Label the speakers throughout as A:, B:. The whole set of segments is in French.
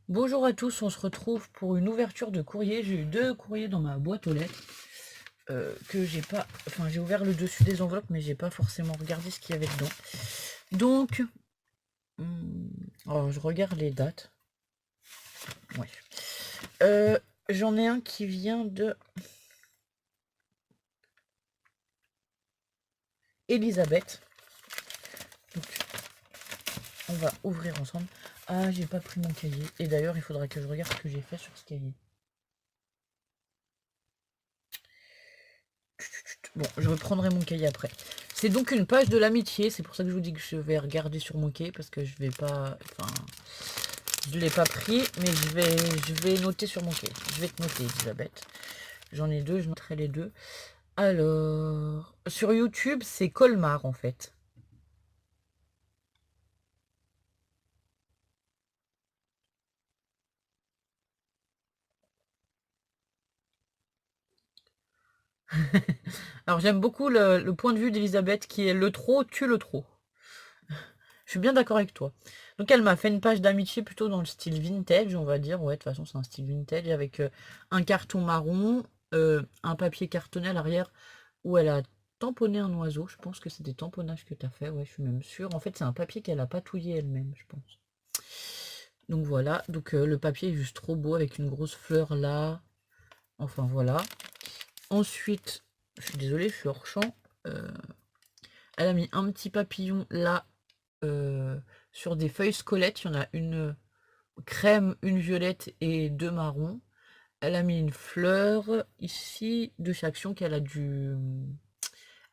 A: Bonjour à tous, on se retrouve pour une ouverture de courrier. J'ai eu deux courriers dans ma boîte aux lettres que j'ai pas. Enfin, j'ai ouvert le dessus des enveloppes, mais j'ai pas forcément regardé ce qu'il y avait dedans. Donc, alors je regarde les dates. Ouais. J'en ai un qui vient de Elisabeth. Donc, on va ouvrir ensemble. Ah, j'ai pas pris mon cahier. Et d'ailleurs, il faudra que je regarde ce que j'ai fait sur ce cahier. Bon, je reprendrai mon cahier après. C'est donc une page de l'amitié, c'est pour ça que je vous dis que je vais regarder sur mon cahier parce que je vais pas. Enfin. Je l'ai pas pris, mais je vais noter sur mon cahier. Je vais te noter, Elisabeth. J'en ai deux, je noterai les deux. Alors, sur YouTube, c'est Colmar en fait. Alors j'aime beaucoup le point de vue d'Elisabeth qui est le trop tue le trop. Je suis bien d'accord avec toi. Donc elle m'a fait une page d'amitié plutôt dans le style vintage, on va dire. Ouais, de toute façon c'est un style vintage avec un carton marron, un papier cartonné à l'arrière où elle a tamponné un oiseau. Je pense que c'est des tamponnages que tu as fait, ouais, je suis même sûre. En fait c'est un papier qu'elle a patouillé elle-même, je pense. Donc voilà, donc le papier est juste trop beau avec une grosse fleur là. Enfin voilà. Ensuite, je suis désolée, je suis hors champ. Elle a mis un petit papillon là sur des feuilles squelettes. Il y en a une crème, une violette et deux marrons. Elle a mis une fleur ici de chaque action qu'elle a dû.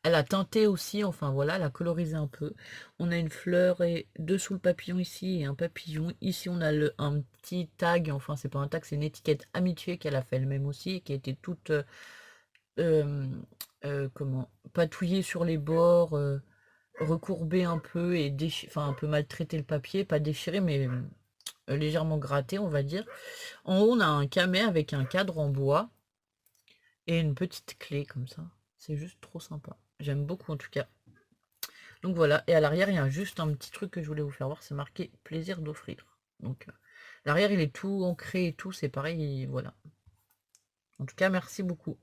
A: Elle a teinté aussi, enfin voilà, elle a colorisé un peu. On a une fleur et dessous le papillon ici et un papillon. Ici on a un petit tag, enfin c'est pas un tag, c'est une étiquette amitié qu'elle a fait elle-même aussi et qui a été toute euh, comment patouillée sur les bords, recourbée un peu et enfin un peu maltraité le papier, pas déchiré mais légèrement gratté on va dire. En haut on a un camé avec un cadre en bois et une petite clé comme ça. C'est juste trop sympa. J'aime beaucoup en tout cas. Donc voilà, et à l'arrière, il y a juste un petit truc que je voulais vous faire voir, c'est marqué plaisir d'offrir. Donc l'arrière, il est tout ancré et tout, c'est pareil, voilà. En tout cas, merci beaucoup.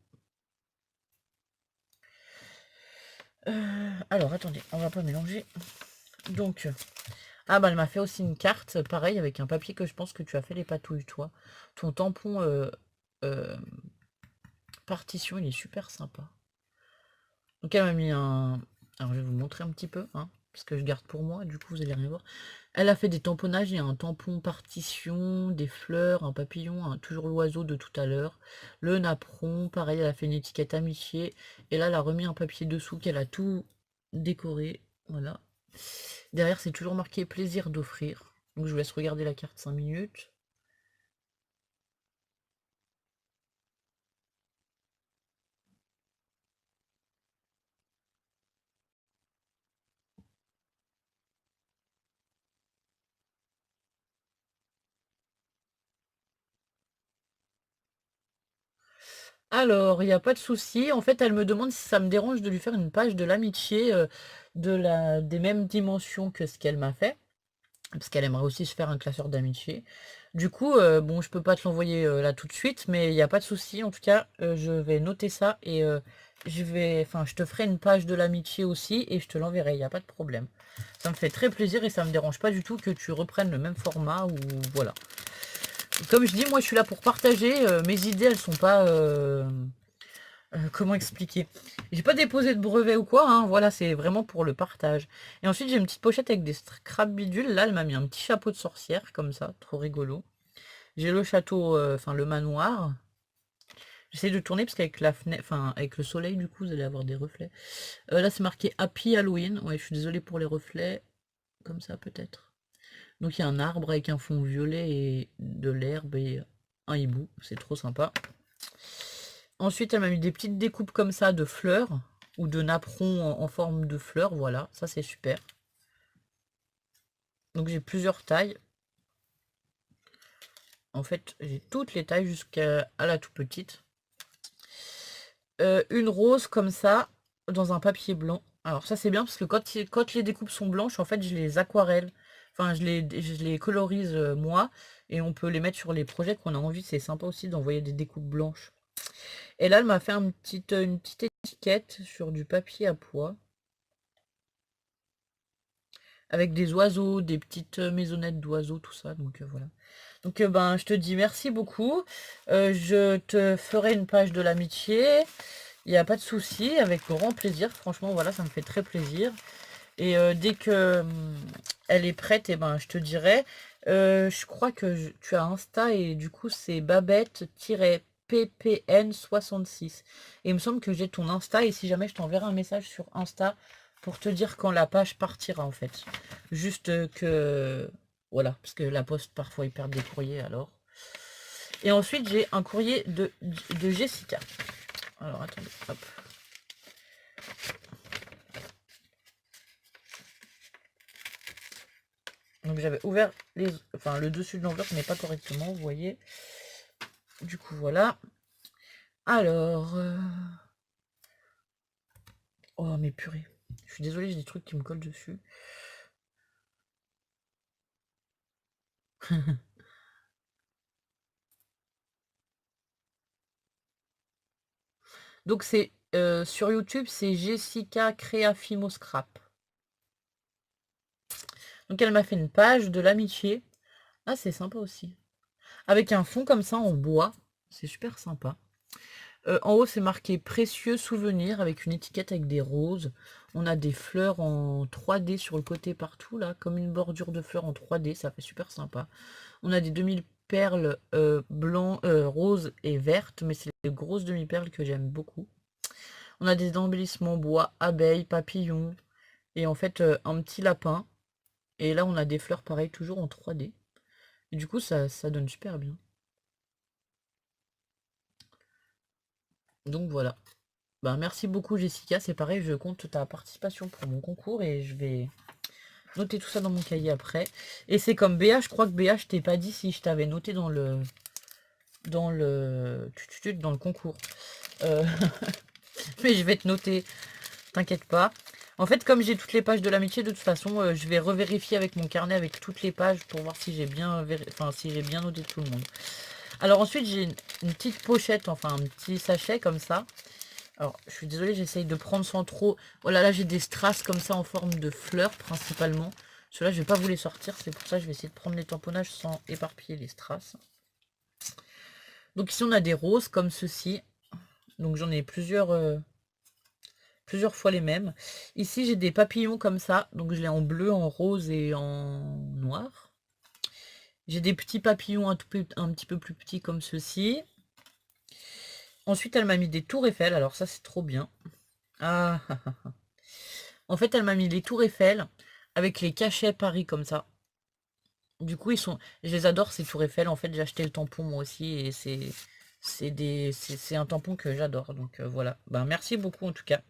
A: Alors attendez, on va pas mélanger. Donc, ah bah elle m'a fait aussi une carte, pareil, avec un papier que je pense que tu as fait les patouilles, toi. Ton tampon euh, partition, il est super sympa. Donc elle m'a mis un. Alors je vais vous montrer un petit peu, hein, parce que je garde pour moi, du coup vous allez rien voir. Elle a fait des tamponnages, il y a un tampon partition, des fleurs, un papillon, toujours l'oiseau de tout à l'heure, le napperon, pareil, elle a fait une étiquette amitié, et là elle a remis un papier dessous qu'elle a tout décoré, voilà. Derrière c'est toujours marqué plaisir d'offrir, donc je vous laisse regarder la carte 5 minutes. Alors, il n'y a pas de souci. En fait, elle me demande si ça me dérange de lui faire une page de l'amitié des mêmes dimensions que ce qu'elle m'a fait. Parce qu'elle aimerait aussi se faire un classeur d'amitié. Du coup, bon, je peux pas te l'envoyer là tout de suite, mais il n'y a pas de souci. En tout cas, je vais noter ça et enfin, je te ferai une page de l'amitié aussi et je te l'enverrai. Il n'y a pas de problème. Ça me fait très plaisir et ça me dérange pas du tout que tu reprennes le même format ou voilà. Comme je dis, moi, je suis là pour partager. Mes idées, elles sont pas comment expliquer? J'ai pas déposé de brevet ou quoi, hein, voilà, c'est vraiment pour le partage. Et ensuite, j'ai une petite pochette avec des scrap bidules. Là, elle m'a mis un petit chapeau de sorcière, comme ça, trop rigolo. J'ai le château, enfin le manoir. J'essaie de tourner parce qu'avec la fenêtre, enfin avec le soleil, du coup, vous allez avoir des reflets. Là, c'est marqué Happy Halloween. Ouais, je suis désolée pour les reflets, comme ça peut-être. Donc il y a un arbre avec un fond violet et de l'herbe et un hibou. C'est trop sympa. Ensuite, elle m'a mis des petites découpes comme ça de fleurs ou de napperons en forme de fleurs. Voilà, ça c'est super. Donc j'ai plusieurs tailles. En fait, j'ai toutes les tailles jusqu'à la toute petite. Une rose comme ça, dans un papier blanc. Alors ça c'est bien parce que quand les découpes sont blanches, en fait, je les aquarelle. Enfin, je les colorise moi, et on peut les mettre sur les projets qu'on a envie. C'est sympa aussi d'envoyer des découpes blanches. Et là, elle m'a fait une petite étiquette sur du papier à pois. Avec des oiseaux, des petites maisonnettes d'oiseaux, tout ça. Donc voilà. Donc ben, je te dis merci beaucoup. Je te ferai une page de l'amitié. Il n'y a pas de souci, avec grand plaisir. Franchement, voilà, ça me fait très plaisir. Et dès que elle est prête, et ben, je te dirai. Je crois que tu as Insta et du coup, c'est Babette-PPN66. Et il me semble que j'ai ton Insta et si jamais je t'enverrai un message sur Insta pour te dire quand la page partira en fait. Juste que... Voilà, parce que la poste, parfois, ils perdent des courriers alors. Et ensuite, j'ai un courrier de Jessica. Alors, attendez, hop. Donc j'avais ouvert enfin, le dessus de l'enveloppe, mais pas correctement, vous voyez. Du coup, voilà. Alors... Oh, mais purée. Je suis désolée, j'ai des trucs qui me collent dessus. Donc c'est sur YouTube, c'est Jessica Créafimo Scrap. Donc elle m'a fait une page de l'amitié. Ah, c'est sympa aussi. Avec un fond comme ça en bois. C'est super sympa. En haut, c'est marqué précieux souvenir avec une étiquette avec des roses. On a des fleurs en 3D sur le côté partout, là, comme une bordure de fleurs en 3D. Ça fait super sympa. On a des demi-perles blancs, roses et vertes, mais c'est les grosses demi-perles que j'aime beaucoup. On a des embellissements bois, abeilles, papillons, et en fait un petit lapin. Et là, on a des fleurs pareilles, toujours en 3D. Et du coup, ça donne super bien. Donc voilà. Ben, merci beaucoup Jessica, c'est pareil, je compte ta participation pour mon concours et je vais noter tout ça dans mon cahier après. Et c'est comme Béa, je crois que Béa, je t'ai pas dit si je t'avais noté dans le dans le concours. Mais je vais te noter, t'inquiète pas. En fait, comme j'ai toutes les pages de l'amitié, de toute façon, je vais revérifier avec mon carnet avec toutes les pages pour voir si j'ai bien, si j'ai bien noté tout le monde. Alors ensuite, j'ai une petite pochette, enfin un petit sachet comme ça. Alors, je suis désolée, j'essaye de prendre sans trop... Voilà, là j'ai des strass comme ça en forme de fleurs principalement. Ceux-là, je vais pas vous les sortir, c'est pour ça que je vais essayer de prendre les tamponnages sans éparpiller les strass. Donc ici, on a des roses comme ceci. Donc j'en ai plusieurs fois les mêmes. Ici, j'ai des papillons comme ça. Donc je l'ai en bleu, en rose et en noir. J'ai des petits papillons un petit peu plus petits comme ceci. Ensuite, elle m'a mis des tours Eiffel. Alors ça, c'est trop bien. Ah, en fait, elle m'a mis les tours Eiffel avec les cachets Paris comme ça. Du coup, je les adore ces tours Eiffel. En fait, j'ai acheté le tampon moi aussi et c'est un tampon que j'adore. Donc voilà. Ben, merci beaucoup en tout cas.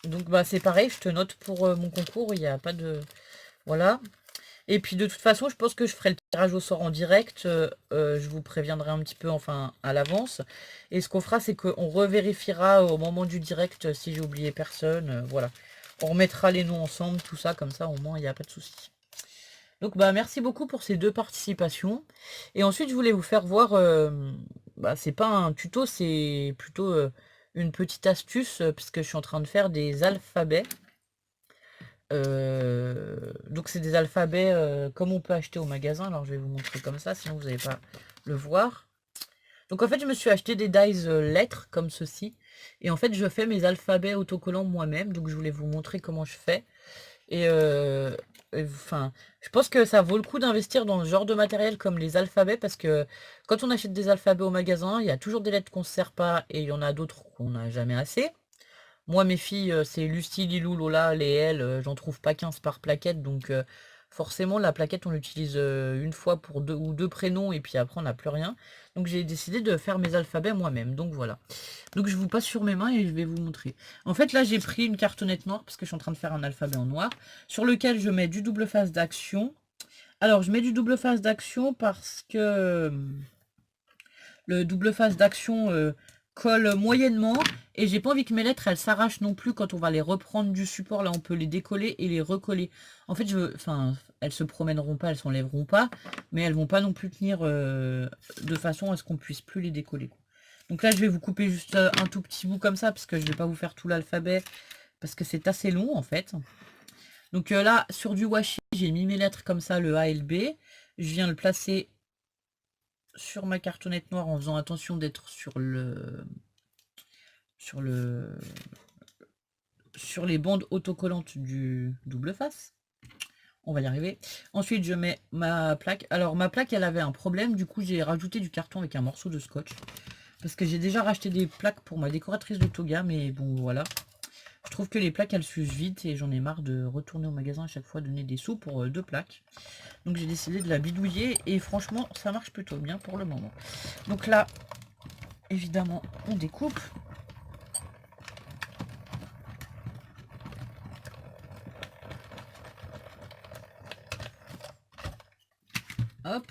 A: Donc bah c'est pareil, je te note pour mon concours. Il n'y a pas de... Voilà. Et puis de toute façon, je pense que je ferai le tirage au sort en direct. Je vous préviendrai un petit peu, enfin, à l'avance. Et ce qu'on fera, c'est qu'on revérifiera au moment du direct si j'ai oublié personne. Voilà. On remettra les noms ensemble, tout ça, comme ça, au moins, il n'y a pas de souci. Donc, bah, merci beaucoup pour ces deux participations. Et ensuite, je voulais vous faire voir... bah, c'est pas un tuto, c'est plutôt une petite astuce, puisque je suis en train de faire des alphabets. Donc c'est des alphabets comme on peut acheter au magasin. Alors je vais vous montrer comme ça, sinon vous n'allez pas le voir. Donc en fait je me suis acheté des dies lettres comme ceci. Et en fait je fais mes alphabets autocollants moi-même. Donc je voulais vous montrer comment je fais. Et enfin, je pense que ça vaut le coup d'investir dans ce genre de matériel comme les alphabets. Parce que quand on achète des alphabets au magasin, il y a toujours des lettres qu'on ne se sert pas. Et il y en a d'autres qu'on n'a jamais assez. Moi, mes filles, c'est Lucie, Lilou, Lola, Léel, j'en trouve pas 15 par plaquette, donc forcément, la plaquette, on l'utilise une fois pour deux prénoms, et puis après, on n'a plus rien. Donc j'ai décidé de faire mes alphabets moi-même, donc voilà. Donc je vous passe sur mes mains et je vais vous montrer. En fait, là, j'ai pris une cartonnette noire, parce que je suis en train de faire un alphabet en noir, sur lequel je mets du double face d'action. Alors, je mets du double face d'action parce que le double face d'action colle moyennement, Et j'ai pas envie que mes lettres, elles s'arrachent non plus quand on va les reprendre du support. Là, on peut les décoller et les recoller. En fait, enfin, elles se promèneront pas, elles s'enlèveront pas. Mais elles vont pas non plus tenir de façon à ce qu'on puisse plus les décoller, quoi. Donc là, je vais vous couper juste un tout petit bout comme ça, parce que je vais pas vous faire tout l'alphabet, parce que c'est assez long, en fait. Donc là, sur du washi, j'ai mis mes lettres comme ça, le A et le B. Je viens le placer sur ma cartonnette noire en faisant attention d'être sur les bandes autocollantes du double face. On va y arriver. Ensuite, je mets ma plaque. Alors, ma plaque, elle avait un problème. Du coup, j'ai rajouté du carton avec un morceau de scotch. Parce que j'ai déjà racheté des plaques pour ma décoratrice de toga. Mais bon, voilà. Je trouve que les plaques, elles s'usent vite. Et j'en ai marre de retourner au magasin à chaque fois donner des sous pour 2 plaques. Donc, j'ai décidé de la bidouiller. Et franchement, ça marche plutôt bien pour le moment. Donc là, évidemment, on découpe. Hop.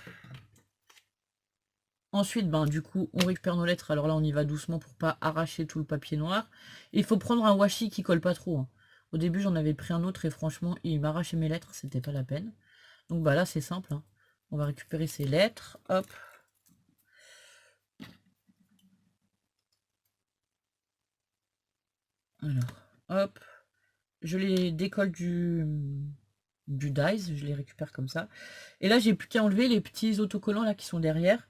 A: Ensuite, ben, du coup, on récupère nos lettres. Alors là, on y va doucement pour pas arracher tout le papier noir. Et il faut prendre un washi qui colle pas trop, hein. Au début, j'en avais pris un autre et franchement, il m'arrachait mes lettres. C'était pas la peine. Donc bah là, c'est simple, hein. On va récupérer ces lettres. Hop. Alors, hop. Je les décolle du dies. Je les récupère comme ça. Et là, j'ai plus qu'à enlever les petits autocollants là qui sont derrière.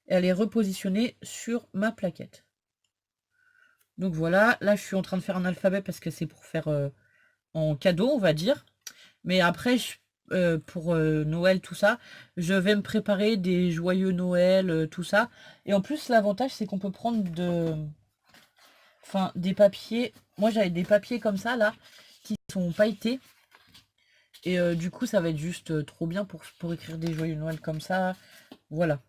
A: Et à les repositionner sur ma plaquette. Donc voilà, là je suis en train de faire un alphabet parce que c'est pour faire en cadeau, on va dire. Mais après, pour Noël, tout ça, je vais me préparer des joyeux Noël, tout ça. Et en plus, l'avantage, c'est qu'on peut prendre des papiers. Moi, j'avais des papiers comme ça, là, qui sont pailletés. Et du coup, ça va être juste trop bien pour écrire des joyeux Noël comme ça. Voilà.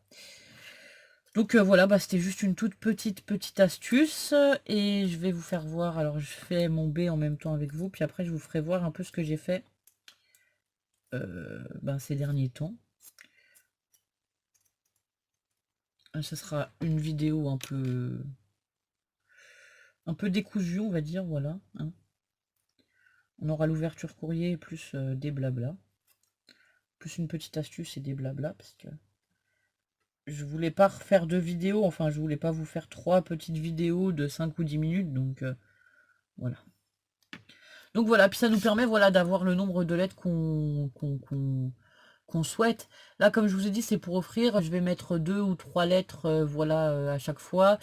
A: Donc voilà, bah, c'était juste une toute petite astuce. Et je vais vous faire voir. Alors, je fais mon B en même temps avec vous. Puis après, je vous ferai voir un peu ce que j'ai fait ces derniers temps. Ce sera une vidéo un peu décousue, on va dire, voilà, hein. On aura l'ouverture courrier plus des blabla. Plus une petite astuce et des blabla, parce que je voulais pas refaire 2 vidéos, enfin je voulais pas vous faire 3 petites vidéos de 5 ou 10 minutes, donc voilà. Donc voilà, puis ça nous permet voilà d'avoir le nombre de lettres qu'on souhaite. Là, comme je vous ai dit, c'est pour offrir. Je vais mettre 2 ou 3 lettres, voilà, à chaque fois.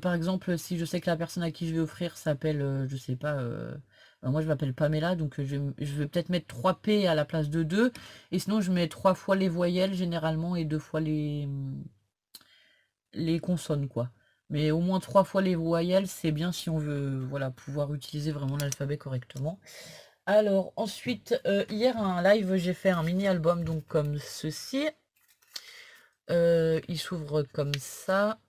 A: Par exemple, si je sais que la personne à qui je vais offrir s'appelle, je sais pas, moi je m'appelle Pamela, donc je vais peut-être mettre 3 P à la place de 2. Et sinon, je mets 3 fois les voyelles généralement et 2 fois les consonnes, quoi. Mais au moins 3 fois les voyelles, c'est bien si on veut voilà, pouvoir utiliser vraiment l'alphabet correctement. Alors, ensuite, hier, un live, j'ai fait un mini-album, donc comme ceci. Il s'ouvre comme ça.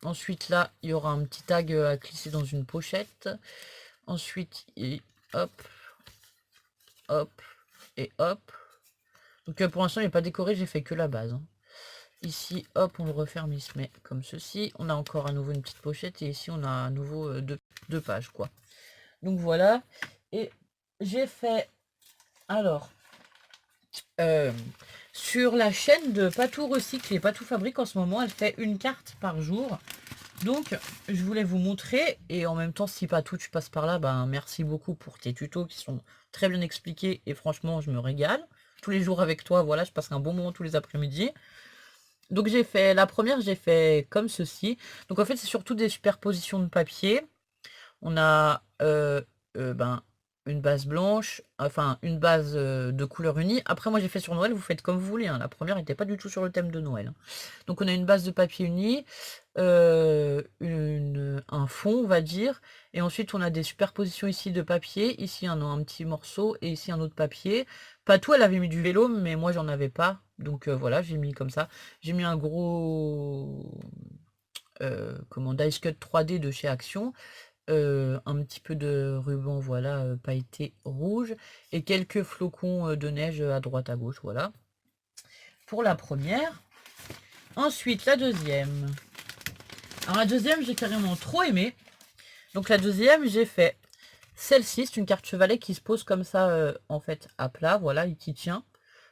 A: Ensuite, là, il y aura un petit tag à glisser dans une pochette. Ensuite, hop, hop, et hop. Donc, pour l'instant, il n'est pas décoré, j'ai fait que la base, hein. Ici, hop, on le referme, il se met comme ceci. On a encore à nouveau une petite pochette, et ici, on a à nouveau deux pages, quoi. Donc, voilà. Et j'ai fait... Alors... sur la chaîne de Patou Recycle et Patou Fabrique en ce moment, elle fait une carte par jour. Donc, je voulais vous montrer. Et en même temps, si Patou, tu passes par là, ben merci beaucoup pour tes tutos qui sont très bien expliqués. Et franchement, je me régale. Tous les jours avec toi, voilà, je passe un bon moment tous les après-midi. Donc, j'ai fait la première, j'ai fait comme ceci. Donc, en fait, c'est surtout des superpositions de papier. On a une base blanche, enfin une base de couleur unie. Après moi j'ai fait sur Noël, vous faites comme vous voulez, hein. La première n'était pas du tout sur le thème de Noël, hein. Donc on a une base de papier uni, un fond on va dire, et ensuite on a des superpositions ici de papier, ici un petit morceau et ici un autre papier. Patou elle avait mis du vélo mais moi j'en avais pas, donc voilà j'ai mis comme ça. J'ai mis un gros dice cut 3D de chez Action. Un petit peu de ruban voilà pailleté rouge et quelques flocons de neige à droite à gauche, voilà pour la première. Ensuite la deuxième, Alors la deuxième, j'ai carrément trop aimé. Donc la deuxième, j'ai fait celle-ci. C'est une carte chevalet qui se pose comme ça, en fait, à plat, voilà, et qui tient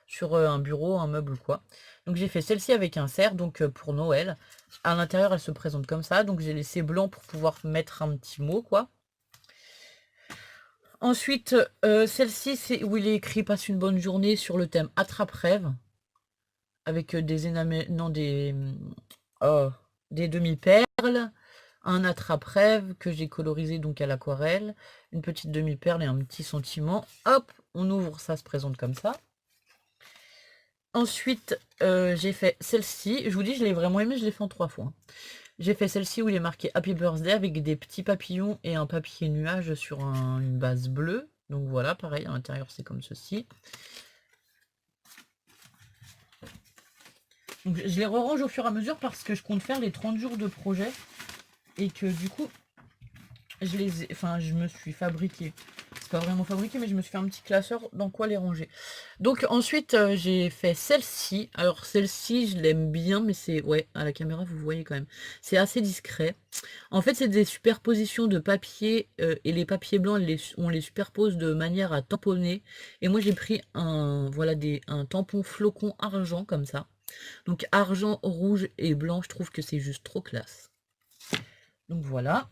A: sur un bureau, un meuble ou quoi. Donc j'ai fait celle-ci avec un cerf, donc pour Noël. À l'intérieur, elle se présente comme ça. Donc j'ai laissé blanc pour pouvoir mettre un petit mot, quoi. Ensuite, celle-ci, c'est où il est écrit passe une bonne journée sur le thème attrape-rêve. Avec des non, oh, des demi-perles, un attrape-rêve que j'ai colorisé donc à l'aquarelle, une petite demi-perle et un petit sentiment. Hop, on ouvre, ça se présente comme ça. Ensuite, j'ai fait celle-ci. Je vous dis, je l'ai vraiment aimé, je l'ai fait en 3 fois. J'ai fait celle-ci où il est marqué Happy Birthday avec des petits papillons et un papier nuage sur une base bleue. Donc voilà, pareil, à l'intérieur c'est comme ceci. Donc je les re-range au fur et à mesure parce que je compte faire les 30 jours de projet. Et que du coup, je me suis fabriqué. C'est pas vraiment fabriqué, mais je me suis fait un petit classeur dans quoi les ranger. Donc ensuite, j'ai fait celle-ci. Alors celle-ci, je l'aime bien, mais c'est... Ouais, à la caméra, vous voyez quand même. C'est assez discret. En fait, c'est des superpositions de papier. Et les papiers blancs, on les superpose de manière à tamponner. Et moi, j'ai pris voilà, un tampon flocon argent, comme ça. Donc argent, rouge et blanc, je trouve que c'est juste trop classe. Donc voilà.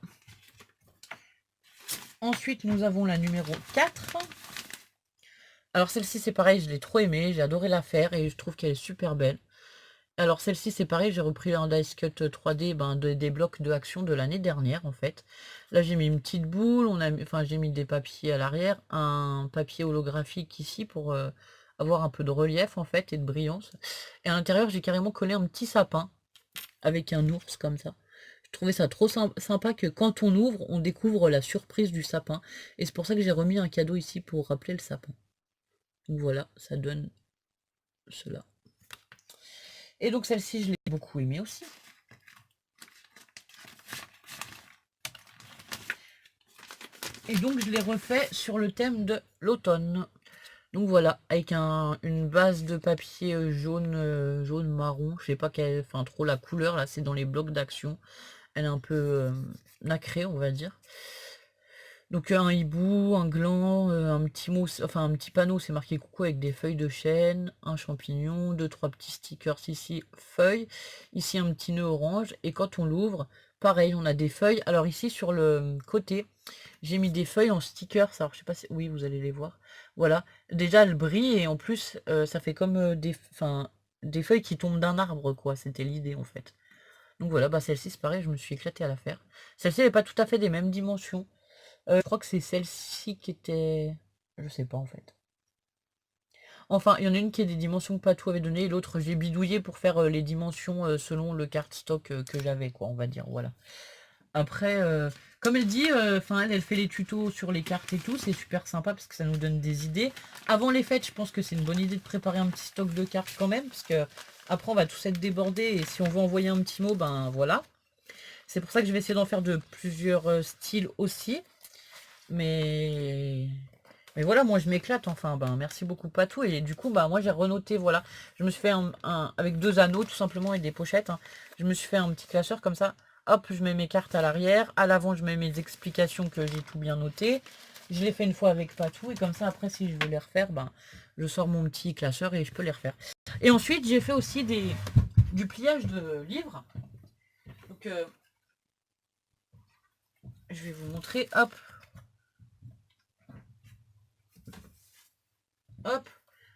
A: Ensuite, nous avons la numéro 4. Alors celle-ci, c'est pareil, je l'ai trop aimée. J'ai adoré la faire et je trouve qu'elle est super belle. Alors celle-ci, c'est pareil, j'ai repris un Dice Cut 3D des blocs de action de l'année dernière, en fait. Là, j'ai mis une petite boule. J'ai mis des papiers à l'arrière. Un papier holographique ici pour avoir un peu de relief, en fait, et de brillance. Et à l'intérieur, j'ai carrément collé un petit sapin avec un ours comme ça. Je trouvais ça trop sympa que quand on ouvre, on découvre la surprise du sapin. Et c'est pour ça que j'ai remis un cadeau ici pour rappeler le sapin. Donc voilà, ça donne cela. Et donc celle-ci, je l'ai beaucoup aimée aussi. Et donc je l'ai refait sur le thème de l'automne. Donc voilà, avec une base de papier jaune marron. Je sais pas trop la couleur, là c'est dans les blocs d'action. Elle est un peu nacrée, on va dire. Donc un hibou, un gland, un petit mot, enfin un petit panneau, c'est marqué coucou avec des feuilles de chêne, un champignon, 2-3 petits stickers ici, feuilles, ici un petit nœud orange, et quand on l'ouvre, pareil, on a des feuilles. Alors ici sur le côté, j'ai mis des feuilles en stickers, alors je sais pas si, oui vous allez les voir, voilà, déjà elles brillent et en plus ça fait comme des feuilles qui tombent d'un arbre quoi, c'était l'idée en fait. Donc voilà, bah celle-ci c'est pareil, je me suis éclatée à la faire. Celle-ci n'est pas tout à fait des mêmes dimensions. Je crois que c'est celle-ci qui était... Je sais pas en fait. Enfin, il y en a une qui est des dimensions que Patou avait donné et l'autre j'ai bidouillé pour faire les dimensions selon le cardstock que j'avais, quoi, on va dire, voilà. Après, comme elle dit, elle fait les tutos sur les cartes et tout, c'est super sympa parce que ça nous donne des idées. Avant les fêtes, je pense que c'est une bonne idée de préparer un petit stock de cartes quand même, parce que après on va tous être débordés et si on veut envoyer un petit mot, ben voilà. C'est pour ça que je vais essayer d'en faire de plusieurs styles aussi. Mais voilà, moi je m'éclate, enfin, ben merci beaucoup Patou. Et du coup, bah moi j'ai renoté, voilà. Je me suis fait avec 2 anneaux tout simplement et des pochettes, hein. Je me suis fait un petit classeur comme ça. Hop, je mets mes cartes à l'arrière. À l'avant, je mets mes explications que j'ai tout bien noté. Je l'ai fait une fois avec Patou et comme ça, après, si je veux les refaire, ben, je sors mon petit classeur et je peux les refaire. Et ensuite, j'ai fait aussi du pliage de livres. Donc, je vais vous montrer. Hop. Hop.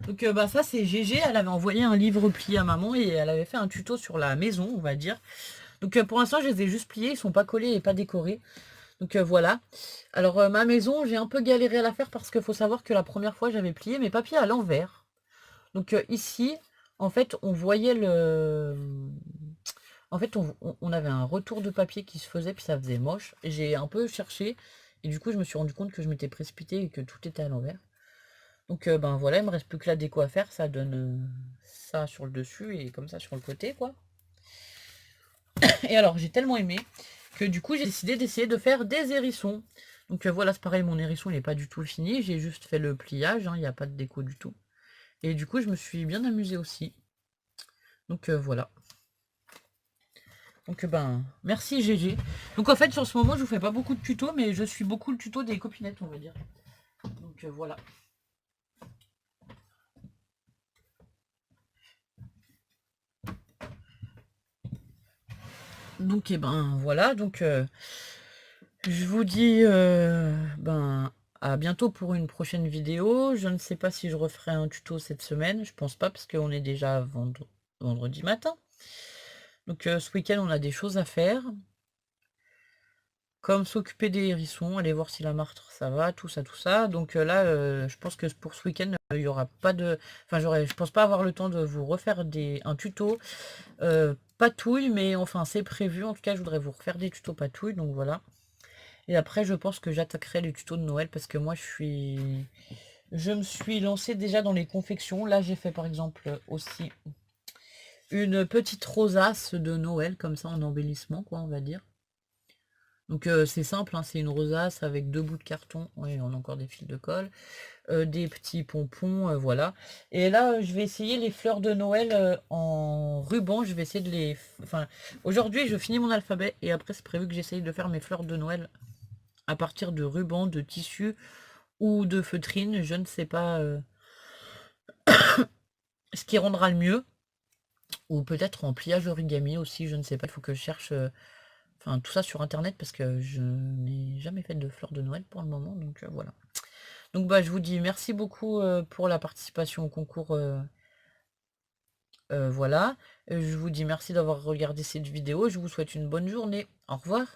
A: Donc bah ça c'est GG, elle avait envoyé un livre plié à maman et elle avait fait un tuto sur la maison, on va dire. Donc pour l'instant je les ai juste pliés, ils sont pas collés et pas décorés. Donc voilà. Alors ma maison, j'ai un peu galéré à la faire parce qu'il faut savoir que la première fois j'avais plié mes papiers à l'envers. Donc ici, en fait, on voyait le... En fait, on avait un retour de papier qui se faisait, puis ça faisait moche. J'ai un peu cherché, et du coup, je me suis rendu compte que je m'étais précipité et que tout était à l'envers. Donc ben voilà, il me reste plus que la déco à faire, ça donne ça sur le dessus et comme ça sur le côté quoi. Et alors j'ai tellement aimé que du coup j'ai décidé d'essayer de faire des hérissons. Donc voilà, c'est pareil, mon hérisson il n'est pas du tout fini, j'ai juste fait le pliage, hein, il n'y a pas de déco du tout. Et du coup je me suis bien amusée aussi. Donc voilà. Donc ben, merci GG. Donc en fait, sur ce moment, je vous fais pas beaucoup de tutos, mais je suis beaucoup le tuto des copinettes, on va dire. Donc voilà. Donc et ben voilà, donc je vous dis ben à bientôt pour une prochaine vidéo. Je ne sais pas si je referai un tuto cette semaine, je pense pas parce qu'on est déjà vendredi matin. Donc ce week-end on a des choses à faire. Comme s'occuper des hérissons, aller voir si la martre ça va, tout ça, tout ça. Donc là, je pense que pour ce week-end, il y aura pas de. Enfin, je pense pas avoir le temps de vous refaire un tuto patouille, mais enfin c'est prévu. En tout cas, je voudrais vous refaire des tutos patouille, donc voilà. Et après, je pense que j'attaquerai les tutos de Noël parce que moi, je me suis lancée déjà dans les confections. Là, j'ai fait par exemple aussi une petite rosace de Noël, comme ça en embellissement, quoi, on va dire. Donc c'est simple, hein, c'est une rosace avec 2 bouts de carton, oui, on a encore des fils de colle, des petits pompons, voilà. Et là, je vais essayer les fleurs de Noël en ruban, je vais essayer de les... Enfin, aujourd'hui, je finis mon alphabet, et après, c'est prévu que j'essaye de faire mes fleurs de Noël à partir de rubans, de tissu ou de feutrine, je ne sais pas ce qui rendra le mieux. Ou peut-être en pliage origami aussi, je ne sais pas, il faut que je cherche... Enfin, tout ça sur internet parce que je n'ai jamais fait de fleurs de Noël pour le moment, donc voilà. Donc bah je vous dis merci beaucoup pour la participation au concours, voilà. Je vous dis merci d'avoir regardé cette vidéo, je vous souhaite une bonne journée. Au revoir.